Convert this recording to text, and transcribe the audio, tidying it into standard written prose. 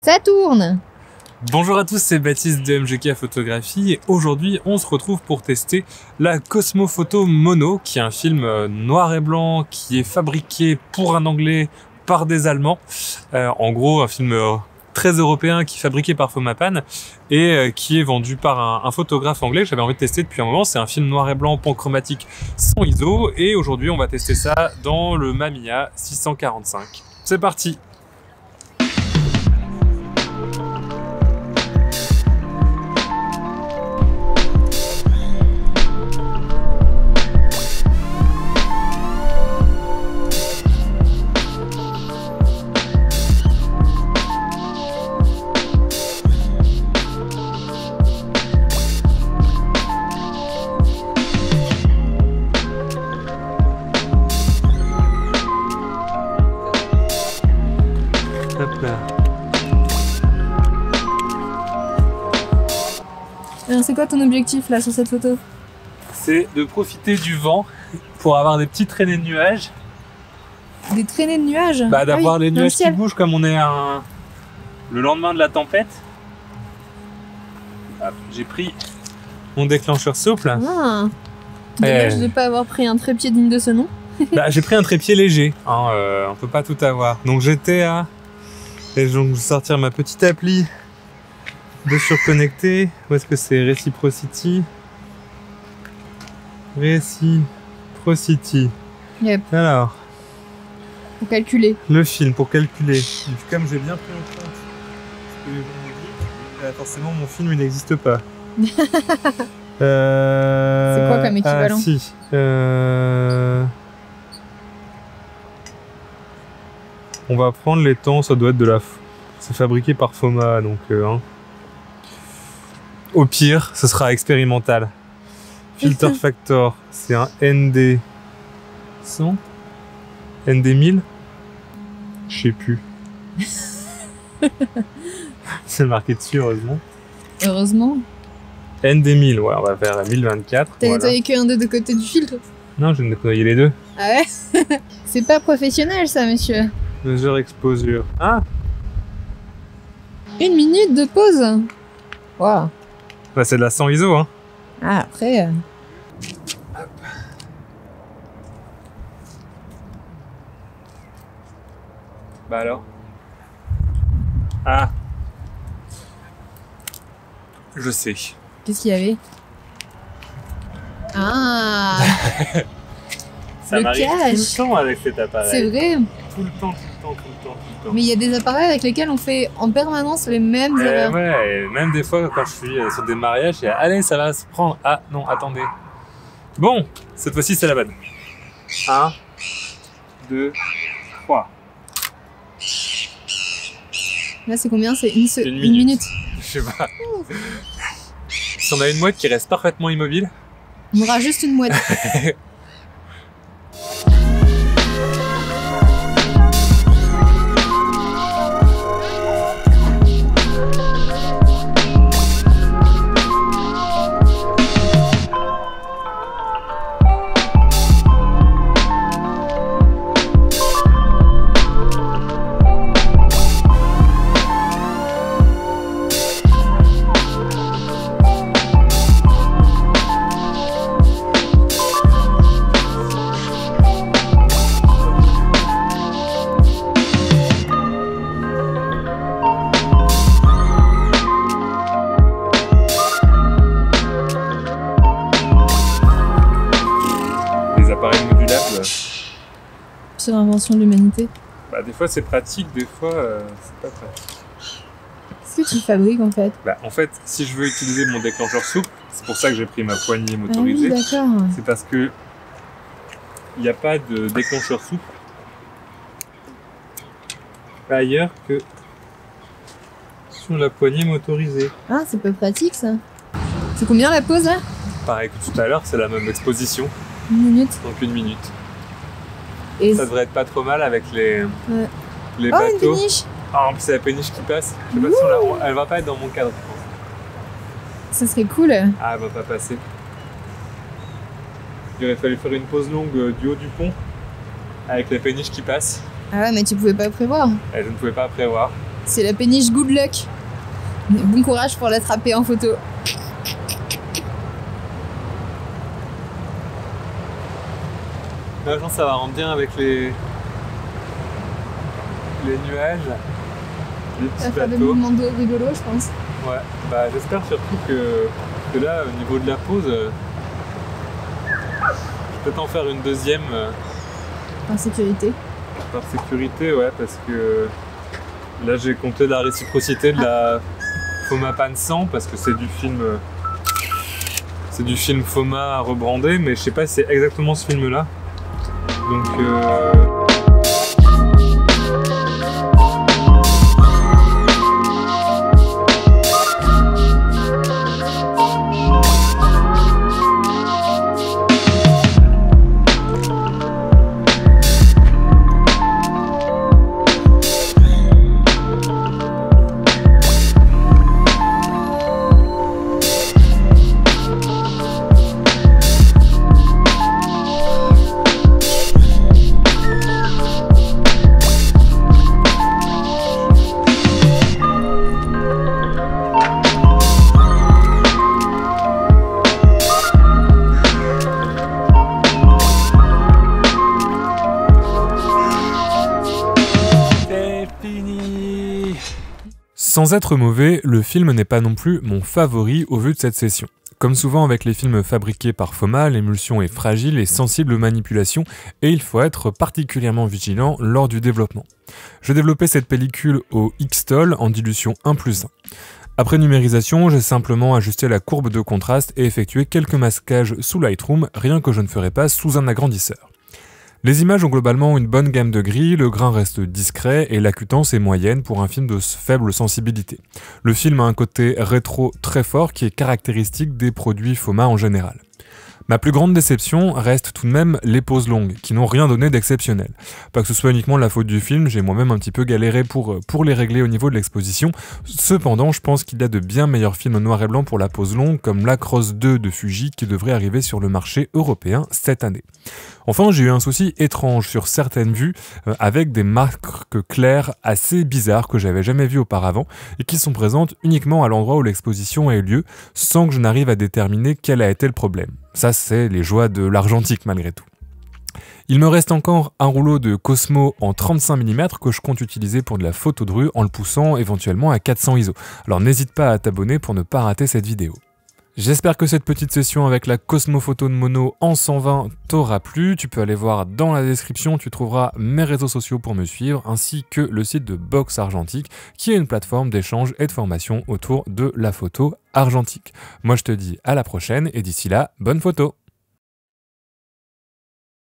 Ça tourne! Bonjour à tous, c'est Baptiste de MGK Photographie et aujourd'hui on se retrouve pour tester la Cosmo Photo Mono qui est un film noir et blanc qui est fabriqué pour un Anglais par des Allemands. En gros un film très européen qui est fabriqué par Fomapan et qui est vendu par un photographe anglais que j'avais envie de tester depuis un moment. C'est un film noir et blanc panchromatique sans ISO et aujourd'hui on va tester ça dans le Mamiya 645. C'est parti! Hop là. Alors c'est quoi ton objectif là sur cette photo? C'est de profiter du vent pour avoir des petites traînées de nuages. Des traînées de nuages? Bah, d'avoir les dans le nuages qui ciel. bougent comme on est le lendemain de la tempête. Hop, j'ai pris mon déclencheur souple. Ah. Dommage de ne pas avoir pris un trépied digne de ce nom. Bah, j'ai pris un trépied léger, hein, on peut pas tout avoir. Donc j'étais à... Et donc je vais sortir ma petite appli de surconnecter. Où est-ce que c'est? Reciprocity. Reciprocity. Yep. Alors, Pour calculer. le film pour calculer. Comme j'ai bien pris en compte ce que les gens me disent, forcément mon film il n'existe pas. C'est quoi comme équivalent? Ah si. On va prendre les temps, ça doit être de la... C'est fabriqué par Foma, donc... hein. Au pire, ce sera expérimental. Filter Factor, c'est un ND 100 ND 1000 je sais plus. C'est marqué dessus, heureusement. Heureusement. ND 1000, ouais, on va faire la 1024. T'as Voilà. nettoyé qu'un des deux côtés du filtre? Non, je vais nettoyer les deux. Ah ouais? C'est pas professionnel ça, monsieur. Mesure exposure. Ah, 1 minute de pause. Waouh. bah, c'est de la 100 ISO, hein. Ah, après... Bah alors. Ah. Je sais. Qu'est-ce qu'il y avait? Ah. Ça Le m'arrive tout cache. le temps avec cet appareil. C'est vrai. Tout le temps, tout le temps, tout le temps, tout le temps. Mais il y a des appareils avec lesquels on fait en permanence les mêmes erreurs. Ouais, et même des fois quand je suis sur des mariages, il y a allez, ça va se prendre. Ah non, attendez. Bon, cette fois-ci c'est la bonne. 1, 2, 3. Là, c'est combien? C'est Une une minute. Je sais pas. Si on a une mouette qui reste parfaitement immobile. On aura juste une mouette. Les appareils modulables, Sur l'invention de l'humanité. bah, des fois c'est pratique, des fois c'est pas pratique. Qu'est-ce que tu fabriques en fait? Bah, en fait, si je veux utiliser mon déclencheur souple, c'est pour ça que j'ai pris ma poignée Ah oui, motorisée. d'accord. C'est parce que il n'y a pas de déclencheur souple ailleurs que sur la poignée motorisée. Ah, c'est pas pratique ça. C'est combien la pause là? Pareil que tout à l'heure, c'est la même exposition, 1 minute. donc 1 minute. Et Ça devrait être pas trop mal avec les Ouais. les Oh, une bateaux. péniche! Ah, en plus c'est la péniche qui passe. Je sais pas si elle va pas être dans mon cadre, je pense. Ça serait cool. Ah, elle va pas passer. Il aurait fallu faire une pause longue du haut du pont avec la péniche qui passe. Ah ouais, mais tu pouvais pas prévoir. Et je ne pouvais pas prévoir. C'est la péniche Good Luck. Bon courage pour l'attraper en photo. Là, je pense que ça va rendre bien avec les nuages, les petits Ça va faire des bateaux. mouvements d'eau rigolos, je pense. Ouais, bah j'espère surtout que là, au niveau de la pause, je vais peut-être en faire une deuxième En sécurité. par sécurité, ouais, parce que là j'ai compté la réciprocité de la Foma Pan 100 parce que c'est du film Foma rebrandé, mais je sais pas si c'est exactement ce film-là. Donc sans être mauvais, le film n'est pas non plus mon favori au vu de cette session. Comme souvent avec les films fabriqués par Foma, l'émulsion est fragile et sensible aux manipulations et il faut être particulièrement vigilant lors du développement. Je développais cette pellicule au X-Tol en dilution 1+1. Après numérisation, j'ai simplement ajusté la courbe de contraste et effectué quelques masquages sous Lightroom, rien que je ne ferais pas sous un agrandisseur. Les images ont globalement une bonne gamme de gris, le grain reste discret et l'acutance est moyenne pour un film de faible sensibilité. Le film a un côté rétro très fort qui est caractéristique des produits Foma en général. Ma plus grande déception reste tout de même les pauses longues, qui n'ont rien donné d'exceptionnel. Pas que ce soit uniquement la faute du film, j'ai moi-même un petit peu galéré pour les régler au niveau de l'exposition. Cependant, je pense qu'il y a de bien meilleurs films noir et blanc pour la pause longue, comme l'Across 2 de Fuji, qui devrait arriver sur le marché européen cette année. Enfin, j'ai eu un souci étrange sur certaines vues, avec des marques claires assez bizarres que j'avais jamais vues auparavant, et qui sont présentes uniquement à l'endroit où l'exposition a eu lieu, sans que je n'arrive à déterminer quel a été le problème. Ça, c'est les joies de l'argentique malgré tout. Il me reste encore un rouleau de Cosmo en 35 mm que je compte utiliser pour de la photo de rue en le poussant éventuellement à 400 ISO. Alors n'hésite pas à t'abonner pour ne pas rater cette vidéo. J'espère que cette petite session avec la Cosmo Photo de Mono en 120 t'aura plu. Tu peux aller voir dans la description, tu trouveras mes réseaux sociaux pour me suivre, ainsi que le site de Box Argentique, qui est une plateforme d'échange et de formation autour de la photo argentique. Moi je te dis à la prochaine et d'ici là, bonne photo!